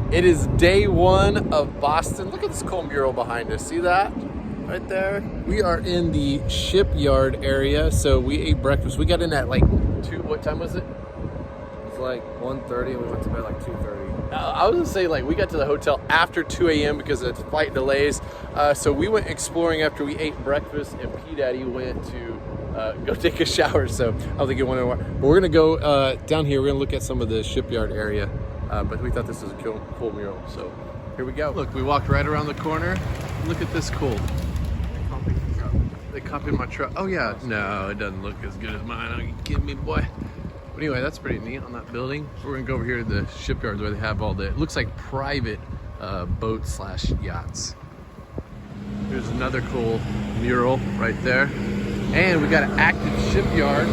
It is day one of Boston. Look at this cool mural behind us. See that? Right there. We are in the shipyard area. So we ate breakfast. We got in at like 2, what time was it? It was like 1:30 and we went to bed like 2:30. I was gonna say, like, we got to the hotel after 2 a.m. because of flight delays. So we went exploring after we ate breakfast, and P Daddy went to go take a shower. So I don't think he wanted to. But we're gonna go down here. We're gonna look at some of the shipyard area. But we thought this was a cool mural. So here we go. Look, we walked right around the corner. Look at this cool. They copied my truck. Oh yeah, no, it doesn't look as good as mine. Are you kidding me, boy? But anyway, that's pretty neat on that building. We're gonna go over here to the shipyards where they have all the, it looks like private boats / yachts. There's another cool mural right there. And we got an active shipyard.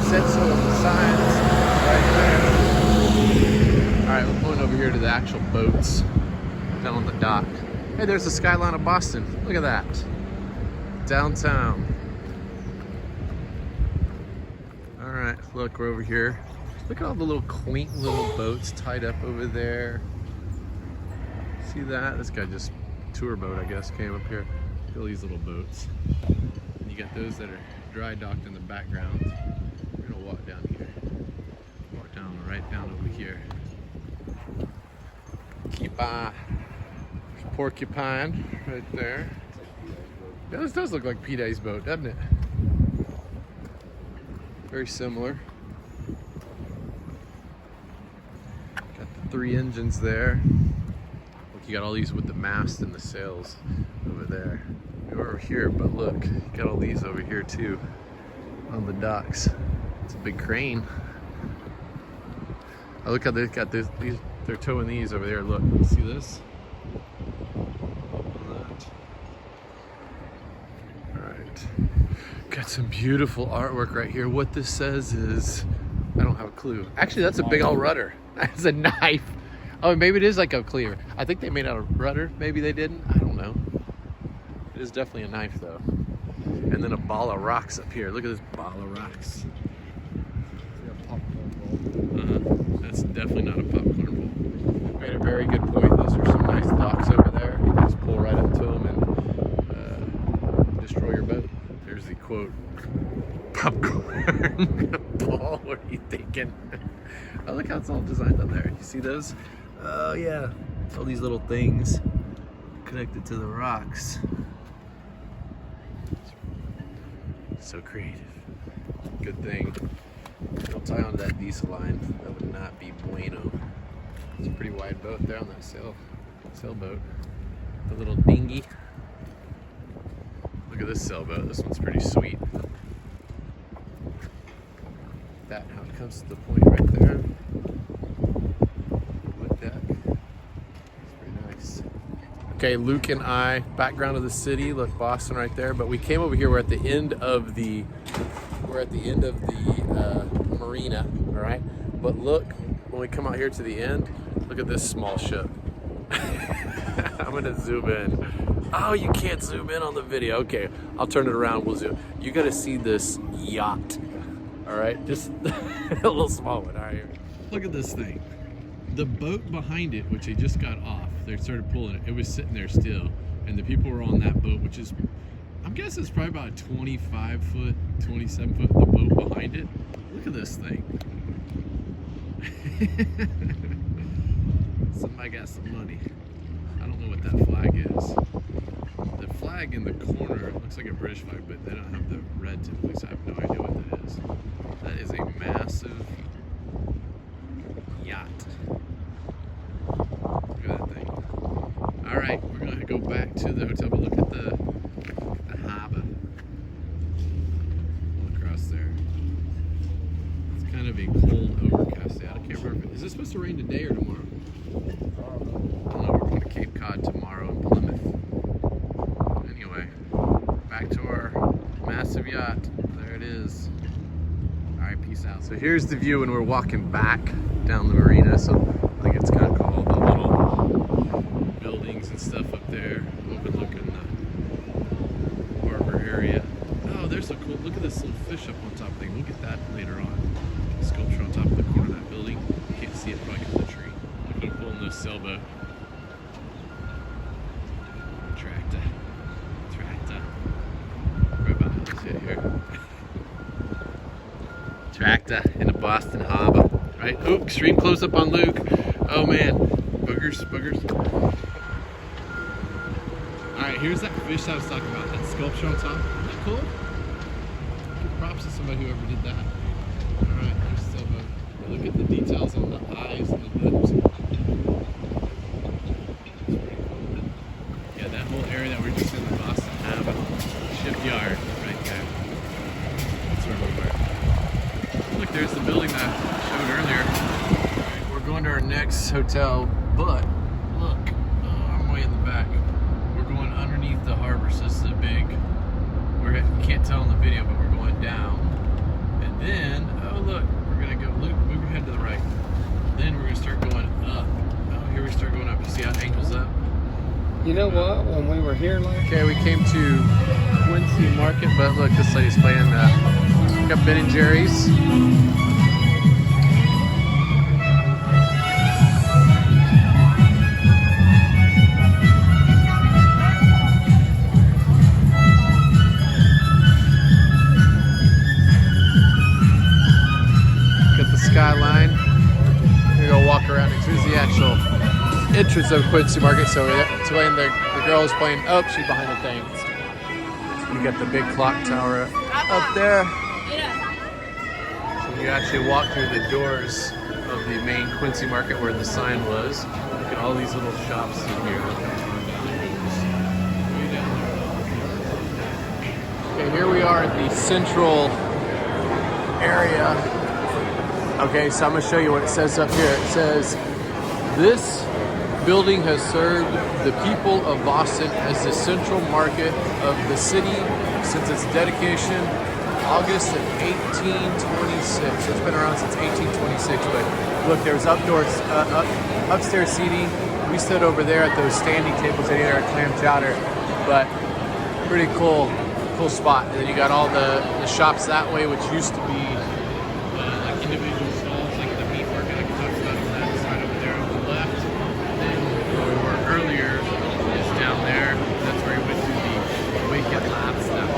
Said so on the signs right there. All right, we're going over here to the actual boats down on the dock. Hey, there's the skyline of Boston. Look at that. Downtown. All right, look, we're over here. Look at all the little quaint little boats tied up over there. See that? This guy just, tour boat, I guess, came up here. Look at all these little boats. And you got those that are dry docked in the background. We're gonna walk down here. Walk down, right down over here. Porcupine right there. Yeah, this does look like P Day's boat, doesn't it? Very similar. Got the 3 engines there. Look, you got all these with the mast and the sails over there. We're over here, but look, you got all these over here too on the docks. It's a big crane. Oh, look how they've got these, they're towing these over there. Look, see this? Got some beautiful artwork right here. What this says is, I don't have a clue. Actually, that's a big old rudder. That's a knife. Oh, maybe it is like a cleaver. I think they made out of rudder. Maybe they didn't. I don't know. It is definitely a knife though. And then a ball of rocks up here. Look at this ball of rocks. That's definitely not a popcorn bowl. Made a very good point. Those are some nice docks over there. You just pull right up to them and destroy your boat. There's the quote, popcorn ball. What are you thinking? Oh, look how it's all designed up there. You see those? Oh yeah, all these little things connected to the rocks. So creative. Good thing. Don't tie onto that diesel line. That would not be bueno. It's a pretty wide boat there on that sailboat. The little dinghy. Look at this sailboat. This one's pretty sweet. That how it comes to the point right there. Wood deck. It's pretty nice. Okay, Luke and I, background of the city. Look, Boston right there. But we came over here. We're at the end of the marina. All right. But look, when we come out here to the end, look at this small ship. I'm gonna zoom in. Oh, you can't zoom in on the video. Okay, I'll turn it around. We'll zoom. You got to see this yacht. All right, just a little small one. All right, here. Look at this thing. The boat behind it, which they just got off, they started pulling it. It was sitting there still, and the people were on that boat, which is, I'm guessing it's probably about a 25 foot, 27 foot. The boat behind it. Look at this thing. Somebody got some money. I don't know what that flag is. The flag in the corner, it looks like a British flag, but they don't have the red typically, so I have no idea what that is. That is a massive yacht. Look at that thing. All right, we're gonna go back to the hotel, but look at the harbor. All across there. It's kind of a cold, overcast day. I can't remember. Is this supposed to rain today or tomorrow? I don't know. We're going to Cape Cod tomorrow in Plymouth. Anyway, back to our massive yacht. There it is. All right, peace out. So here's the view when we're walking back down the marina. So I think it's kind of cool. The little buildings and stuff up there. Overlooking the harbor area. Oh, there's a cool, look at this little fish up on top thing. We'll get that later on. Sculpture on top of the corner of that building. You can't see it probably in the tree. Look at them pulling this sailboat. Boston Harbor, right? Oh, extreme close up on Luke. Oh man, boogers. All right, here's that fish I was talking about, that sculpture on top. Isn't that cool? Give props to somebody who ever did that. All right, there's still a look at the details on the eyes and the lips. That's pretty cool. Yeah, that whole area that we're just in, the Boston Harbor shipyard right there. That's where we were. Look, there's the building that I showed earlier. All right, we're going to our next hotel, but look, I'm way in the back. We're going underneath the harbor, so this is a big, you can't tell in the video, but we're going down. And then, oh look, we're gonna go, Luke, move your head to the right. Then we're gonna start going up. Oh, here we start going up. You see how it angles up? You know what? When we were here last. Okay, we came to Quincy Market, but look, this lady's playing, got Ben and Jerry's. Skyline. We're gonna walk around. Here's the actual entrance of Quincy Market. So it's when the girl is playing. Oh, she's behind the thing. You got the big clock tower up there. So you actually walk through the doors of the main Quincy Market where the sign was. Look at all these little shops in here. Okay, here we are at the central area. Okay, so I'm going to show you what it says up here. It says, this building has served the people of Boston as the central market of the city since its dedication August of 1826. So it's been around since 1826, but look, there's upstairs seating. We stood over there at those standing tables in there at Clam Chowder, but pretty cool spot. And then you got all the shops that way, which used to be like individual stalls, like the meat market, like we talked about on that side over there on the left. And then where we were earlier is down there. That's where we went to the Wicked Lab stuff.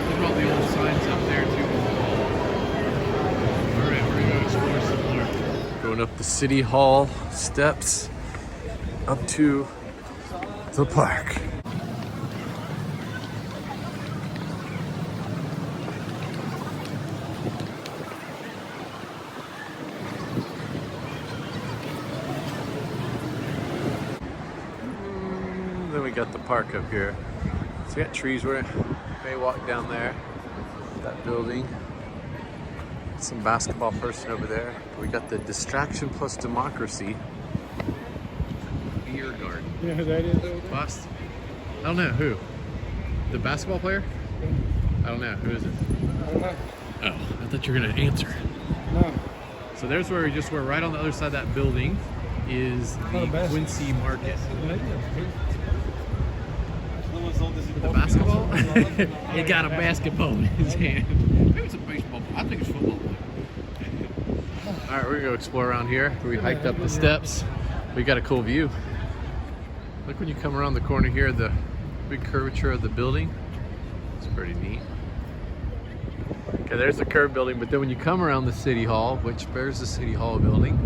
There's all the old signs up there too. All right, we're gonna go explore some more. Going up the City Hall steps up to the park. Then we got the park up here. So we got trees. We may walk down there, that building. Some basketball person over there. We got the Distraction Plus Democracy beer garden. You know who that is over there? Boston. I don't know who. The basketball player? I don't know. Who is it? I don't know. Oh, I thought you were gonna answer. No. So there's where we just were. Right on the other side of that building is the Quincy Market. The basketball? He got a basketball in his hand. Maybe it's a baseball. I think it's football. All right, we're gonna go explore around here. We hiked up the steps. We got a cool view. Look when you come around the corner here, the big curvature of the building. It's pretty neat. Okay, there's the curved building, but then when you come around the City Hall, which bears the City Hall building,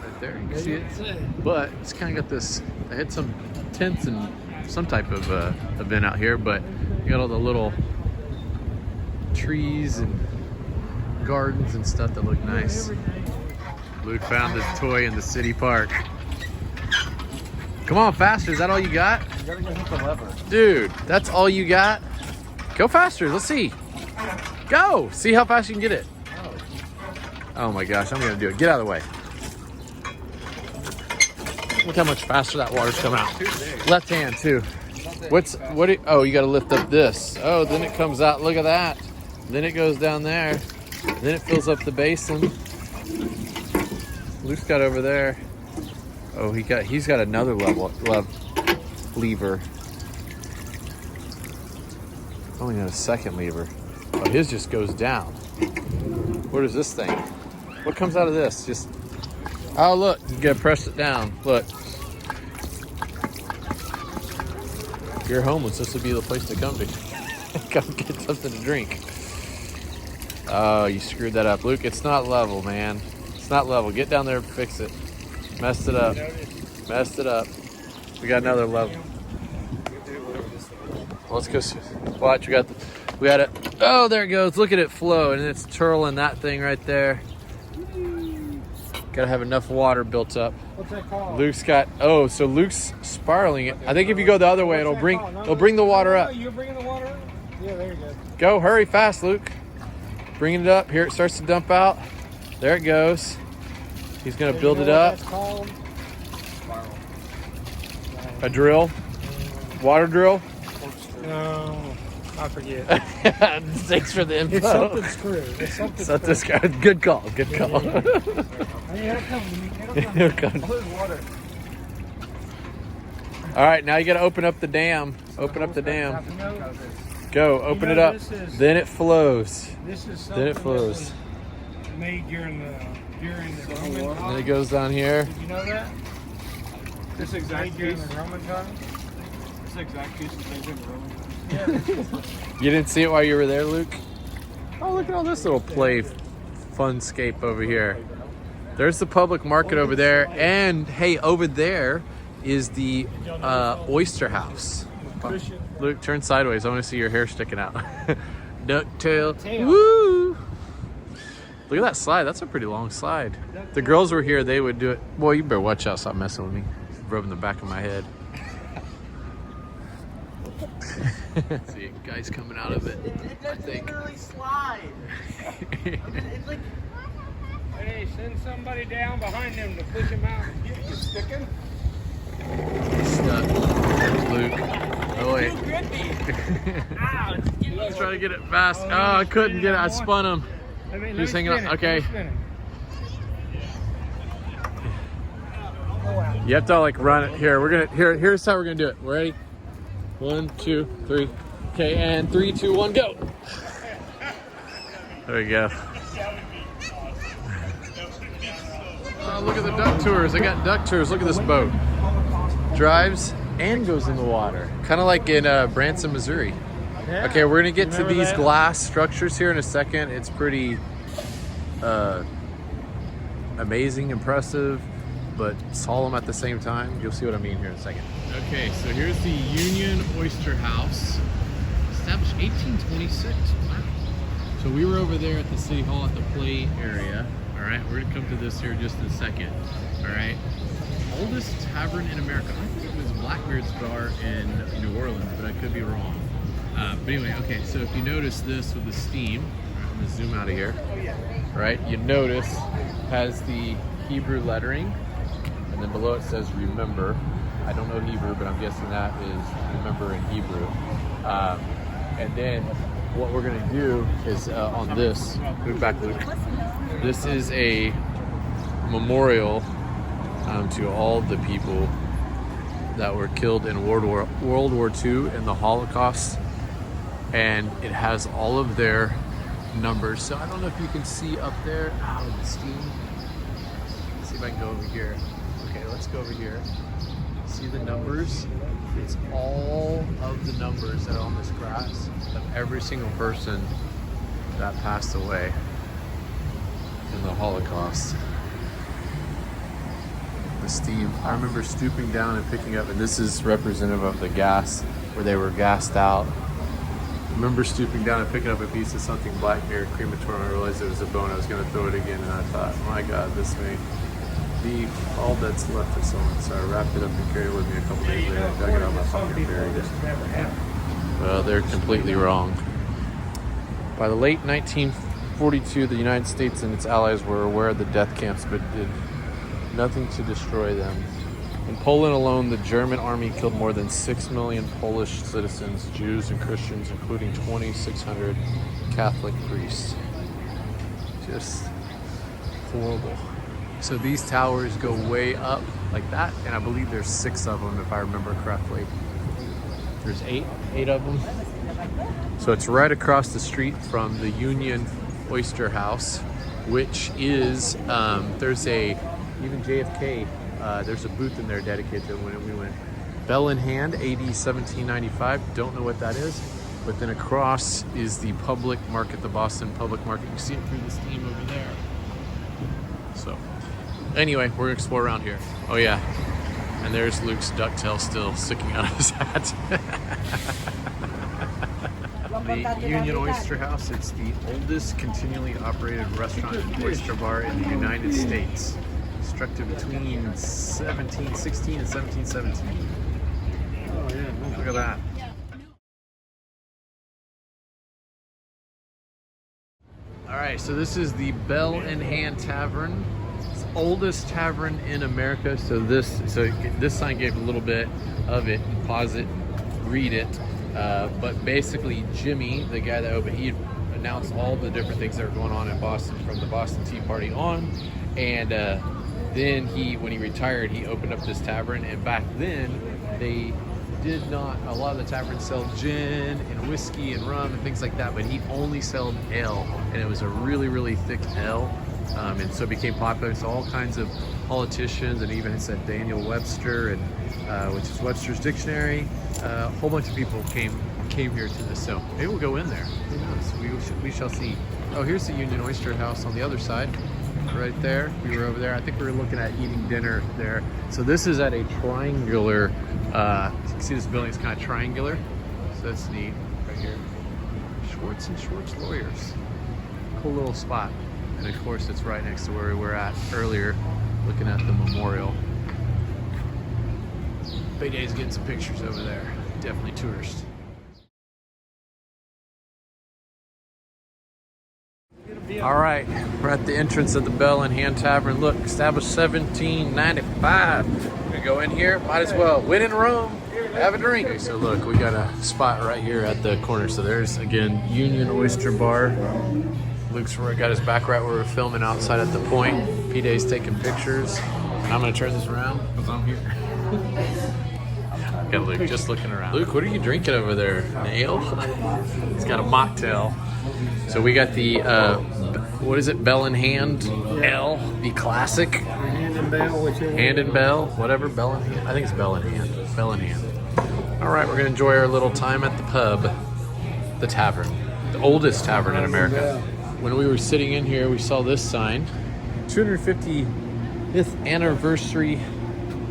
right there, you can see it. But it's kind of got this, I had some tents and some type of event out here, but you got all the little trees and gardens and stuff that look nice. Luke found the toy in the city park. Come on, faster. Is that all you got? You gotta go hit the lever. Dude, that's all you got? Go faster. Let's see. Go. See how fast you can get it. Oh my gosh, I'm going to do it. Get out of the way. Look how much faster that water's coming out. Left hand, too. Oh, you got to lift up this. Oh, then it comes out. Look at that. Then it goes down there. Then it fills up the basin. Luke's got over there. Oh, he's got another lever. Only got a second lever. Oh, his just goes down. What is this thing? What comes out of this? Just, oh look, you gotta press it down. Look. If you're homeless, this would be the place to come to. Come get something to drink. Oh, you screwed that up. Luke, it's not level, man. It's not level. Get down there and fix it. Messed it up. Messed it up. We got another level. Let's go. Watch, we got it. Oh, there it goes. Look at it flow, and it's twirling that thing right there. Gotta have enough water built up. What's that called? Luke's got. Oh, so Luke's spiraling it. I think if you go the other way, it'll bring the water up. You're bringing the water up? Yeah, there you go. Go, hurry fast, Luke. Bringing it up. Here it starts to dump out. There it goes. He's gonna build it up. That's called? A drill. Water drill. No, I forget. Thanks for the info. It's something screw. It's something screw. Good call. Good call. Yeah. It'll come. It'll come. Oh, there's water. All right, now you got to open up the dam. Open up the dam. You know, Go, open it up. Then it flows. This is something Then it flows. that was made during the Roman time. Then it goes down here. Did you know that? This Made exact during piece. the Roman time? This exact piece is made in the Roman. Yeah. You didn't see it while you were there, Luke? Oh, look at all this little funscape over here. There's the public market over there. And, hey, over there is the Oyster House. Luke, turn sideways. I want to see your hair sticking out. Ducktail. Woo! Look at that slide. That's a pretty long slide. If the girls were here, they would do it. Boy, you better watch out. Stop messing with me. Rubbing the back of my head. See, guys coming out of it. It doesn't really slide. It's like, Hey, send somebody down behind them to push them out. You sticking? Stuck. There's Luke. Oh, wait. too grippy. Let's try to get it fast. Oh, I couldn't get it. I spun him. He's hanging on. Okay. You have to like run it. Here, here's how we're gonna do it. Ready? 1, 2, 3. Okay, and 3, 2, 1, go. There we go. Oh, look at the duck tours. I got duck tours. Look at this boat. Drives and goes in the water. Kind of like in Branson, Missouri. Okay, we're gonna get to these glass structures here in a second. It's pretty amazing, impressive, but solemn at the same time. You'll see what I mean here in a second. Okay, so here's the Union Oyster House, established 1826. Wow. So we were over there at the City Hall at the play area. All right, we're gonna come to this here just in a second. All right, oldest tavern in America. I think it was Blackbeard's Bar in New Orleans, but I could be wrong. But anyway, okay, so if you notice this with the steam, I'm gonna zoom out of here, right? You notice has the Hebrew lettering, and then below it says remember. I don't know Hebrew, but I'm guessing that is remember in Hebrew. And then what we're gonna do is on this, move back, Luke. This is a memorial to all the people that were killed in World War II in the Holocaust. And it has all of their numbers. So I don't know if you can see up there. Oh, the steam. Let's see if I can go over here. Okay, let's go over here. See the numbers? It's all of the numbers that are on this grass of every single person that passed away in the Holocaust. The steam. I remember stooping down and picking up, and this is representative of the gas, where they were gassed out. I remember stooping down and picking up a piece of something black near a crematorium. I realized it was a bone. I was going to throw it again, and I thought, my God, this may be all that's left of someone. So I wrapped it up and carried it with me a couple days later. I dug it out of my pocket and buried it. Well, they're completely wrong. By the late 1942, the United States and its allies were aware of the death camps, but did nothing to destroy them. In Poland alone, the German army killed more than 6 million Polish citizens, Jews and Christians, including 2,600 Catholic priests. Just horrible. So these towers go way up like that, and I believe there's 6 of them if I remember correctly. There's 8 of them. So it's right across the street from the Union Oyster House, which is, even JFK, there's a booth in there dedicated to when we went. Bell in hand, AD 1795. Don't know what that is. But then across is the public market, the Boston public market. You see it through the steam over there. So anyway, we're gonna explore around here. Oh yeah, and there's Luke's ducktail still sticking out of his hat. The Union Oyster House, it's the oldest continually operated restaurant and oyster bar in the United States. Constructed between 1716 and 1717. Oh yeah, look at that. All right, so this is the Bell in Hand Tavern. It's the oldest tavern in America. So this sign gave a little bit of it. Pause it, read it. But basically, Jimmy, the guy that opened, he announced all the different things that were going on in Boston from the Boston Tea Party on, and then when he retired, he opened up this tavern. And back then, they did not. A lot of the taverns sell gin and whiskey and rum and things like that, but he only sold ale, and it was a really, really thick ale, and so it became popular. So all kinds of politicians, and even it said Daniel Webster, and which is Webster's Dictionary. A whole bunch of people came here to this, so maybe we'll go in there. Who knows? We shall see. Oh, here's the Union Oyster House on the other side, right there. We were over there. I think we were looking at eating dinner there. So this is at a triangular. You can see this building is kind of triangular, so that's neat right here. Schwartz and Schwartz Lawyers. Cool little spot, and of course it's right next to where we were at earlier, looking at the memorial. Bayday's getting some pictures over there. Definitely tourist. All right, we're at the entrance of the Bell in Hand Tavern. Look, established 1795. We're gonna go in here. Might as well. When in Rome, have a drink. Okay, so look, we got a spot right here at the corner. So there's again Union Oyster Bar. Luke's got his back right where we're filming outside at the point. P-Day's taking pictures, and I'm gonna turn this around because I'm here. Got Luke just looking around. Luke, what are you drinking over there? An ale? He's got a mocktail. So we got the, what is it, Bell in Hand Ale, the classic. Hand and Bell, whichever. Hand and Bell, whatever, Bell in Hand. I think it's Bell in Hand. Bell in Hand. All right, we're gonna enjoy our little time at the pub, the tavern, the oldest tavern in America. When we were sitting in here, we saw this sign, 250th anniversary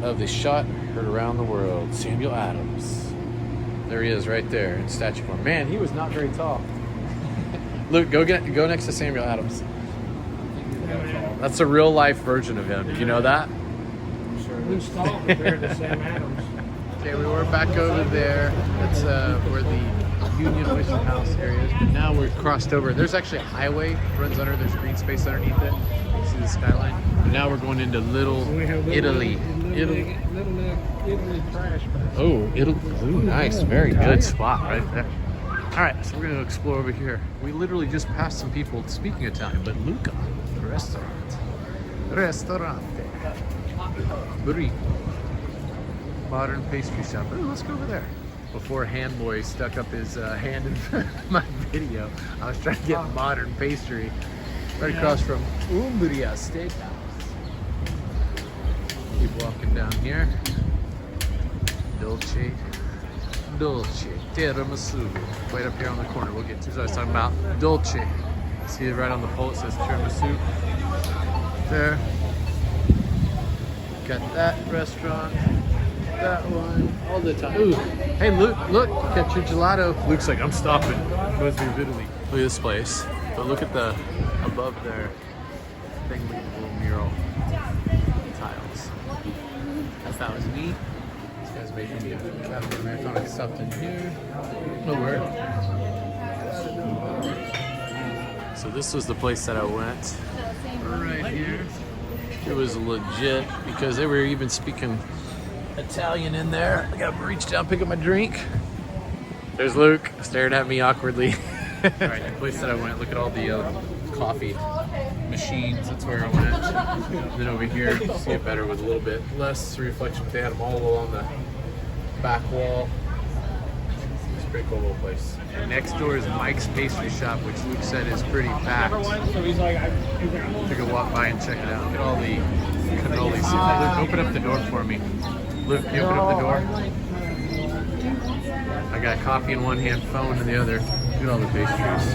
of the shot heard around the world, Samuel Adams. There he is right there in statue form. Man, he was not very tall. Luke, go next to Samuel Adams. That's a real life version of him. Did you know that? Who's tall compared to Sam Adams? Okay, we were back over there. That's where the Union Oyster House area is. But now we're crossed over. There's actually a highway that runs under. There's green space underneath it. You can see the skyline. But now we're going into Little Italy. Little Italy trash bag. Oh, Italy. Ooh, nice. Very good spot right there. All right, so we're going to explore over here. We literally just passed some people speaking Italian, but Luca, restaurant. Ristorante. Burrito. Modern pastry shop. Ooh, let's go over there. Before Handboy stuck up his hand in my video, I was trying to get modern pastry right across from Umbria Steakhouse. Keep walking down here. Dolce tiramisu. Right up here on the corner. We'll get to. So I was talking about Dolce. See it right on the pole. It says tiramisu. There. Got that restaurant. That one. All the time. Ooh. Hey, Luke, look. Catch your gelato. Luke's like, I'm stopping. Goes through Italy. Look at this place. But look at the above there. Thing with the little mural tiles. That was neat. This guy's making me a cafe marathon stuffed in here. No word. So this was the place that I went. Right here. It was legit because they were even speaking Italian in there. I gotta reach down, pick up my drink. There's Luke staring at me awkwardly. All right, the place that I went. Look at all the coffee machines. That's where I went. And then over here, you see it better with a little bit less reflection. They had them all along the back wall. It's a pretty cool little place. And next door is Mike's Pastry Shop, which Luke said is pretty packed. So he's like, Took a walk by and check it out. Look at all the cannolis. Luke, open up the door for me. Luke, can you open up the door? I got coffee in one hand, phone in the other. Look at all the pastries.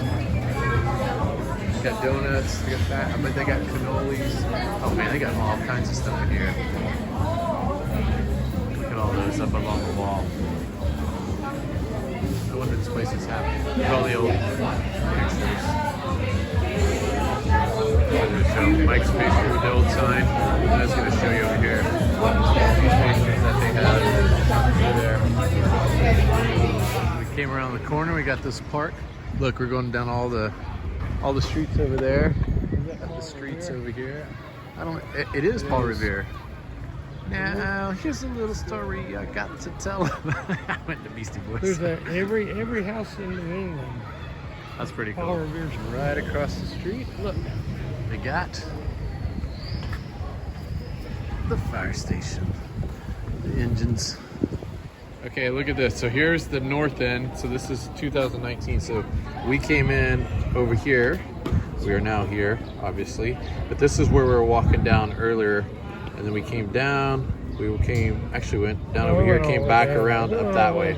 They got donuts, they got that. I bet they got cannolis. Oh man, they got all kinds of stuff in here. Look at all those up along the wall. I wonder if this place is happening. Look at all the old pictures. I'm going to show Mike's pastry with the old sign. And I was going to show you over here these pastries that they have over there. We came around the corner. We got this park. Look, we're going down all the streets over there. We got the streets over here. It is Paul Revere. Now, here's a little story I got to tell. I went to Beastie Boys. There's every house in New England. That's pretty cool. Paul Revere's Right across the street, look, they got the fire station, the engines. Okay, look at this. So here's the north end. So this is 2019. So we came in over here. We are now here, obviously. But this is where we were walking down earlier. And then we came down. We went down over here, came back around up that way.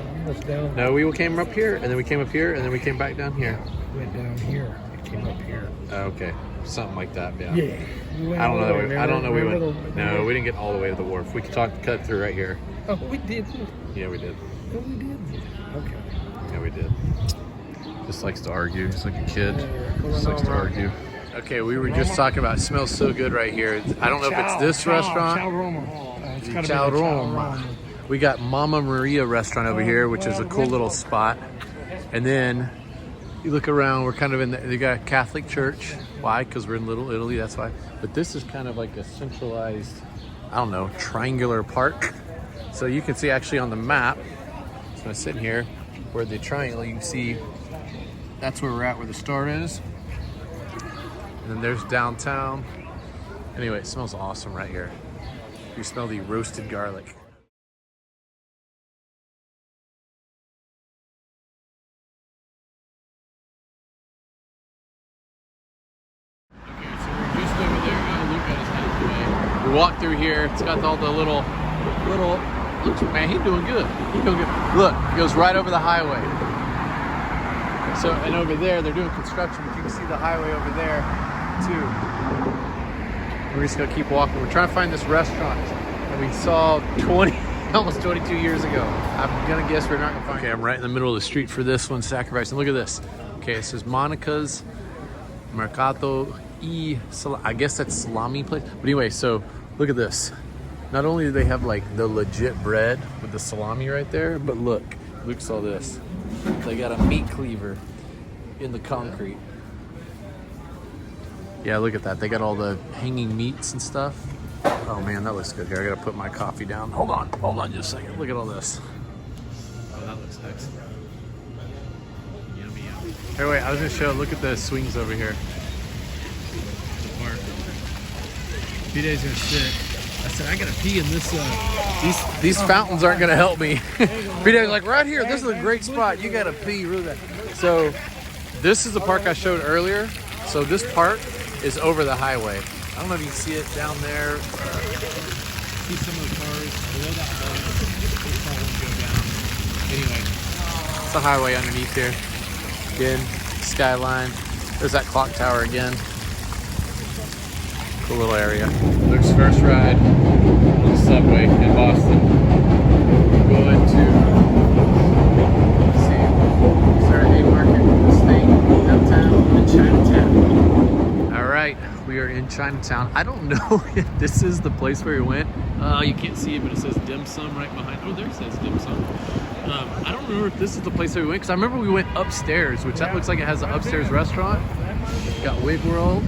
No, we came up here, and then we came up here, and then we came back down here. Went down here. It came up here. Okay, something like that, yeah. Yeah. I don't know. We went. No, we didn't get all the way to the wharf. We could cut through right here. Oh, we did. Yeah, we did. Oh, we did. Okay. Yeah, we did. Just likes to argue. Just like a kid. Just likes to argue. Okay, we were just talking about. It smells so good right here. I don't know if it's this restaurant. Chow Roma. It's gotta be Chow the Roma. We got Mama Maria restaurant over here, which is a cool little spot. And then you look around, we're kind of they got a Catholic church. Why? Because we're in Little Italy, that's why. But this is kind of like a centralized, I don't know, triangular park. So you can see actually on the map, so I'm sitting here, where the triangle, you can see that's where we're at, where the star is. And then there's downtown. Anyway, it smells awesome right here. You smell the roasted garlic. Okay, so we're just over there. Oh, Luke got his hand away. We walk through here. It's got all the little. Looks, man, he's doing good. He's doing good. Look, it goes right over the highway. So, and over there, they're doing construction, but you can see the highway over there, too. We're just gonna keep walking. We're trying to find this restaurant that we saw almost 22 years ago. I'm gonna guess we're not gonna find it. Okay, I'm right in the middle of the street for this one, sacrificing. Look at this. Okay, it says Monica's Mercato I guess that's salami place. But anyway, so look at this. Not only do they have like the legit bread with the salami right there, but look, Luke saw this. They got a meat cleaver in the concrete. Yeah, look at that. They got all the hanging meats and stuff. Oh man, that looks good here. I gotta put my coffee down. Hold on just a second. Look at all this. Oh, that looks excellent. Yummy, yummy. Hey, wait, I was gonna show, look at the swings over here. The park. P-Day's gonna sit. I said, I gotta pee in this, these fountains aren't gonna help me. P-Day's like, right here, this is a great spot. You gotta pee really bad. So, this is the park I showed earlier. So this park is over the highway. I don't know if you can see it down there. See some of the cars below that highway. This car won't go down. Anyway, it's the highway underneath here. Again, skyline. There's that clock tower again. Cool little area. Luke's first ride on the subway in Boston. Going to Saturday Market, State, downtown, in Chinatown. All right, we are in Chinatown. I don't know if this is the place where we went. You can't see it, but it says dim sum right behind. Oh, there it says dim sum. I don't remember if this is the place that we went, because I remember we went upstairs, which that looks like it has an upstairs restaurant. Got Wig World.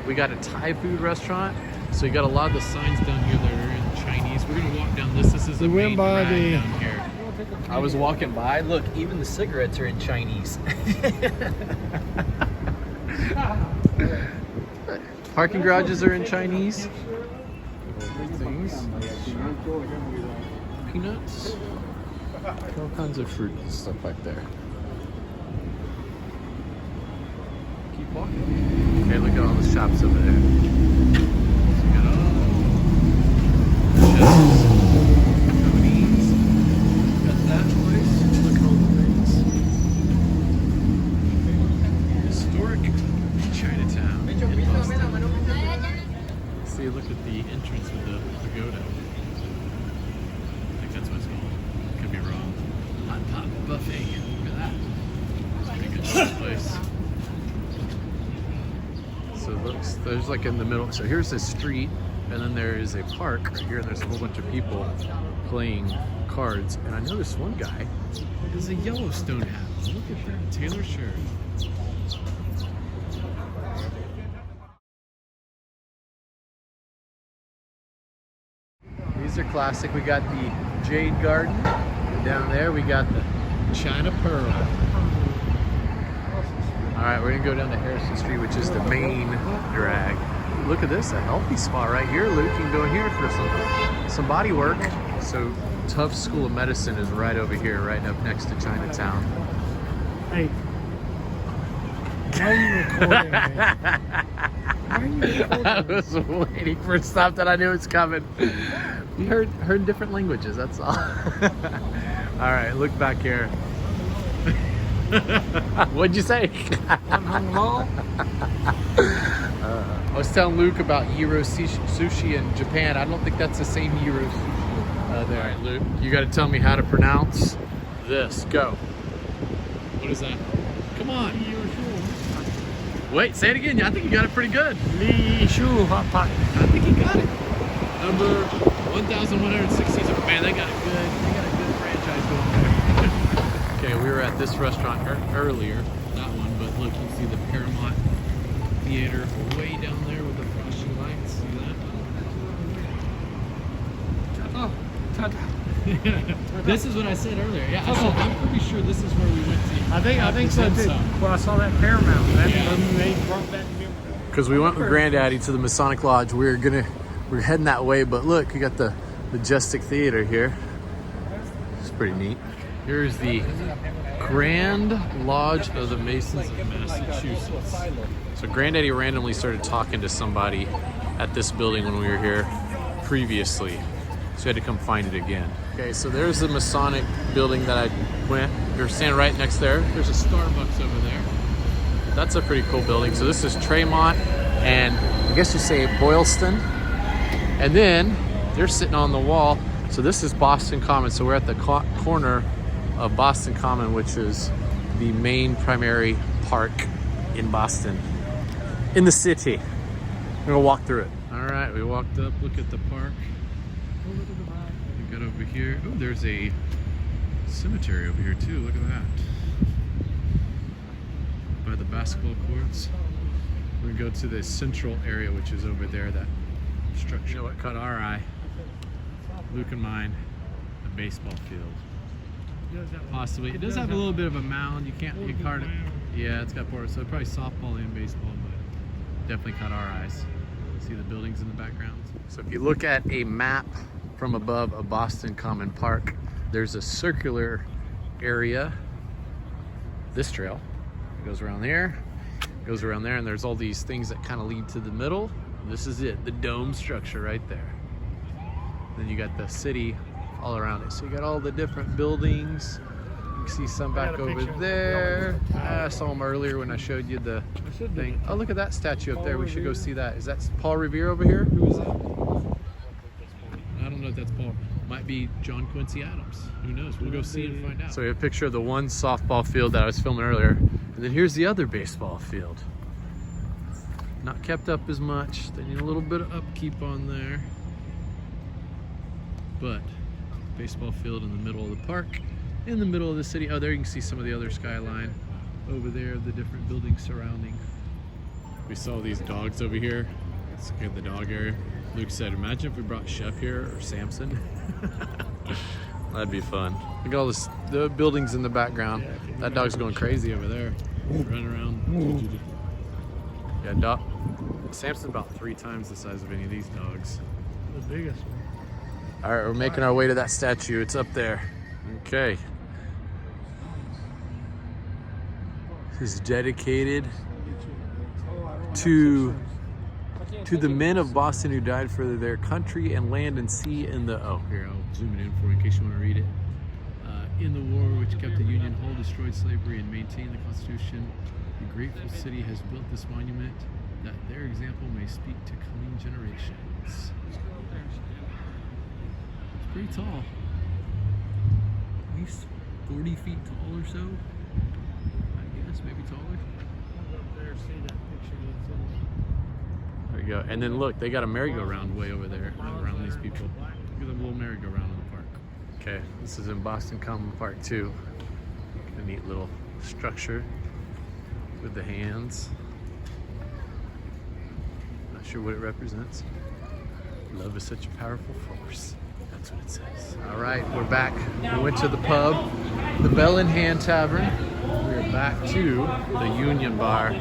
We got a Thai food restaurant. So you got a lot of the signs down here that are in Chinese. We're gonna walk down this. This is the main drag down here. I was walking by. Look, even the cigarettes are in Chinese. Parking garages are in Chinese. Things. Peanuts. All kinds of fruit and stuff back there. Keep walking. Okay, look at all the shops over there. Look at all the shops. Got that place. buffet. Look at that. It's a pretty good size place. So it looks, there's like in the middle. So here's a street, and then there is a park right here, and there's a whole bunch of people playing cards. And I noticed one guy has a Yellowstone hat. Look at that Taylor shirt. These are classic. We got the Jade Garden. Down there we got the China Pearl. Alright, we're gonna go down to Harrison Street, which is the main drag. Look at this, a healthy spot right here. Luke, you can go in here for some body work. So Tufts School of Medicine is right over here, right up next to Chinatown. Hey. Why are you recording me? Why are you recording I was waiting for stuff that I knew was coming. We heard different languages, that's all. Alright, look back here. What'd you say? I was telling Luke about gyro sushi in Japan. I don't think that's the same gyro sushi there. All right, Luke, you got to tell me how to pronounce this. Go. What is that? Come on. Wait, say it again. I think you got it pretty good. Lee Shu Hot Pot. I think you got it. Number 1,160. Man, they got a good franchise going there. Okay, we were at this restaurant earlier, that one, but look, you see the Paramount Theater way down there with the frosty lights. See that? Oh, this is what I said earlier. Yeah, I'm pretty sure this is where we went to. I think so too. Well, I saw that Paramount. They brought that here. Because we went with Granddaddy to the Masonic Lodge. We're heading that way, but look, you got the Majestic Theater here. It's pretty neat. Here's the Grand Lodge of the Masons of Massachusetts. So Granddaddy randomly started talking to somebody at this building when we were here previously. So we had to come find it again. Okay, so there's the Masonic building that I went. You're standing right next there. There's a Starbucks over there. That's a pretty cool building. So this is Tremont and I guess you say Boylston. And then they're sitting on the wall. So this is Boston Common. So we're at the corner of Boston Common, which is the main primary park in Boston, in the city. We're gonna walk through it. All right, we walked up, look at the park. We got over here. Oh, there's a cemetery over here too, look at that. By the basketball courts. We're gonna go to the central area, which is over there, that structure. You know what caught our eye? Luke and mine, the baseball field. Possibly. It does have a little bit of a mound. You can't yeah, it's got portals, so probably softball and baseball, but definitely caught our eyes. See the buildings in the background. So if you look at a map from above a Boston Common Park, there's a circular area. This trail, it goes around there, goes around there, and there's all these things that kind of lead to the middle. This is it, the dome structure right there. Then you got the city all around it. So you got all the different buildings. You can see some back over there. I saw them earlier when I showed you the thing. Oh, look at that statue up there. We should go see that. Is that Paul Revere over here? Who is that? I don't know if that's Paul. Might be John Quincy Adams. Who knows? We'll go see and find out. So we have a picture of the one softball field that I was filming earlier. And then here's the other baseball field. Not kept up as much. They need a little bit of upkeep on there. But baseball field in the middle of the park, in the middle of the city. Oh, there you can see some of the other skyline over there, the different buildings surrounding. We saw these dogs over here. Let's look at the dog area. Luke said, imagine if we brought Chef here or Samson. That'd be fun. Look at all the buildings in the background. That dog's going crazy over there. Running around. Yeah, Samson's about 3 times the size of any of these dogs. The biggest one. All right, we're making our way to that statue. It's up there. Okay. This is dedicated to the men of Boston who died for their country and land and sea in the, oh, here, I'll zoom it in for you in case you want to read it. In the war which kept the Union whole, destroyed slavery, and maintained the Constitution, the grateful city has built this monument that their example may speak to coming generations. It's pretty tall. 40 feet tall or so. I guess maybe taller. There, see that picture you sent me. There you go. And then look, they got a merry-go-round way over there around these people. Look at the little merry-go-round in the park. Okay, this is in Boston Common Park too. A neat little structure with the hands. Not sure what it represents. Love is such a powerful force. That's what it says. All right, we're back. We went to the pub, the Bell in Hand Tavern. We're back to the Union Bar,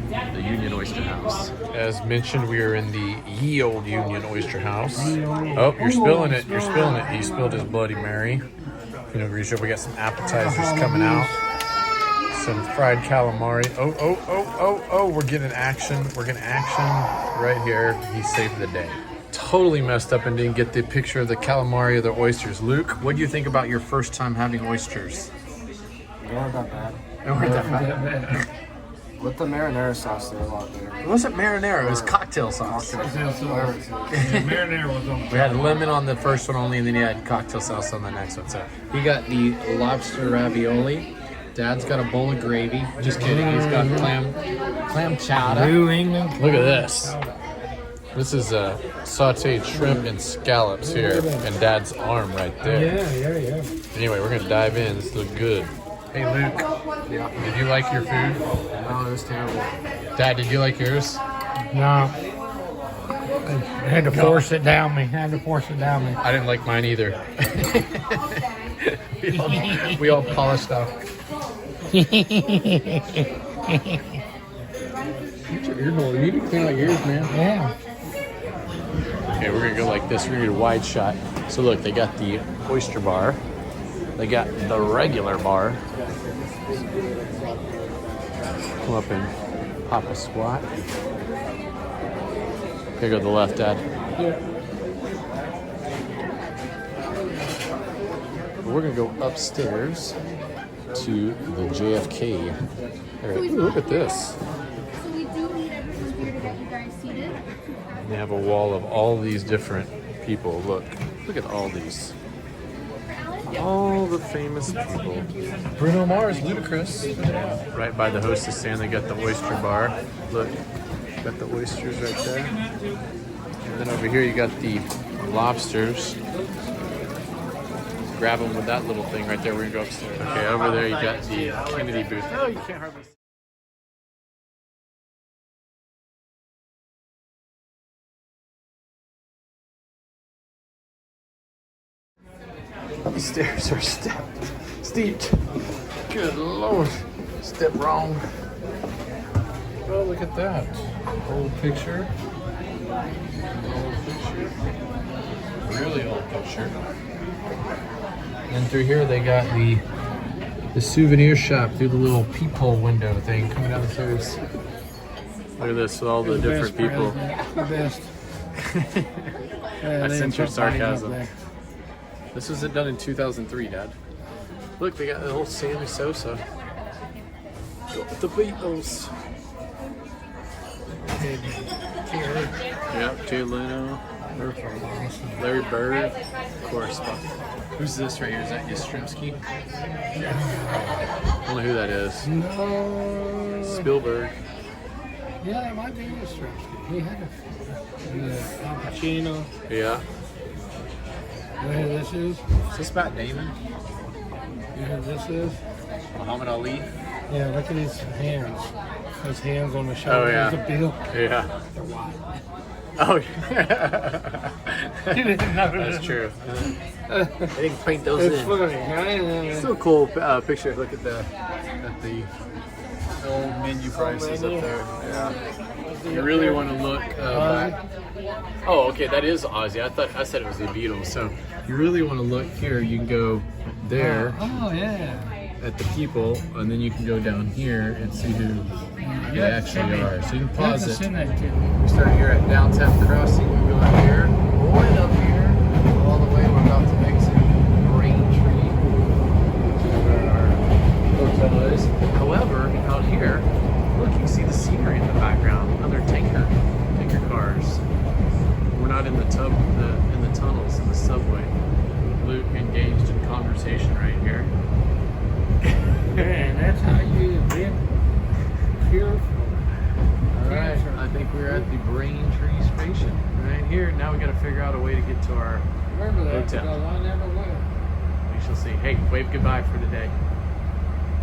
the Union Oyster House. As mentioned, we are in the ye old Union Oyster House. Oh, you're spilling it. You're spilling it. He spilled his Bloody Mary. Pinot Grigio. We got some appetizers coming out. Some fried calamari. Oh, we're getting action. We're getting action right here. He saved the day. Totally messed up and didn't get the picture of the calamari or the oysters. Luke, what do you think about your first time having oysters? They weren't that bad. They weren't that bad. With the marinara sauce, they're a lot better. It wasn't marinara, it was cocktail sauce. Marinara was on. We had lemon on the first one only, and then you had cocktail sauce on the next one. So he got the lobster ravioli. Dad's got a bowl of gravy. Just kidding, he's got clam chowder. New England. Look at this. This is sauteed shrimp and scallops here, and Dad's arm right there. Yeah. Anyway, we're gonna dive in. This looks good. Hey Luke, Yeah. did you like your food? No, it was terrible. Dad, did you like yours? No. I had to force it down me. I didn't like mine either. we all polished off. Get your ear hole. You need to clean out yours, man. Yeah. Okay, we're gonna go like this. We're gonna get a wide shot. So look, they got the Oyster Bar. They got the regular bar. Come up and pop a squat. Okay, go to the left, Dad. We're gonna go upstairs to the JFK. All right, ooh, look at this. So we do need everyone here to get you guys seated. They have a wall of all these different people. Look at all these. All the famous people. Bruno Mars, Ludacris. Right by the hostess stand, they got the Oyster Bar. Look, got the oysters right there. And then over here you got the lobsters. Grab them with that little thing right there. We're gonna go upstairs. Okay, over there you got the Kennedy booth. Oh, you can't hardly see. These stairs are steeped. Good Lord. Step wrong. Oh, look at that. Old picture. Old picture. Really old picture. And through here they got the souvenir shop through the little peephole window thing coming down the stairs. Look at this with all the different people. The best. I sense your sarcasm. This was done in 2003, Dad. Look, they got the whole Sammy Sosa. Got the Beatles. Yep, Jay Leno. Larry Bird. Of course. Who's this right here? Is that Yastrzemski? I don't know who that is. No. Spielberg. Yeah, that might be Yastrzemski. He had Al Pacino. Yeah. You know who this is? Is this Matt Damon? You know who this is? Muhammad Ali? Yeah, look at his hands. His hands on the shoulder. Oh, yeah. There's a bill. Yeah. They're wide. Oh, yeah. You didn't know That's that. true. They didn't paint those It's in. funny. Still a cool picture. Look at the old menu prices up there. Yeah. You really want to look back. Oh, okay, that is Ozzy. I said it was the Beatles. So you really want to look here. You can go there Oh, yeah. at the people, and then you can go down here and see who they actually are. So you can pause it. Send that to me. We start here at Downtown Crossing. We go up here, right up here, all the way. We're about to exit Braintree, where our hotel is. However, out here, look, you can see the scenery in the background. Other tanker cars. We're not in the in the tunnels in the subway. Luke engaged in conversation right here. We're at the Braintree Station right here. Now we got to figure out a way to get to our Remember that, hotel. because I never will. We shall see. Hey, wave goodbye for today.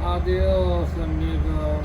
Adios, amigo.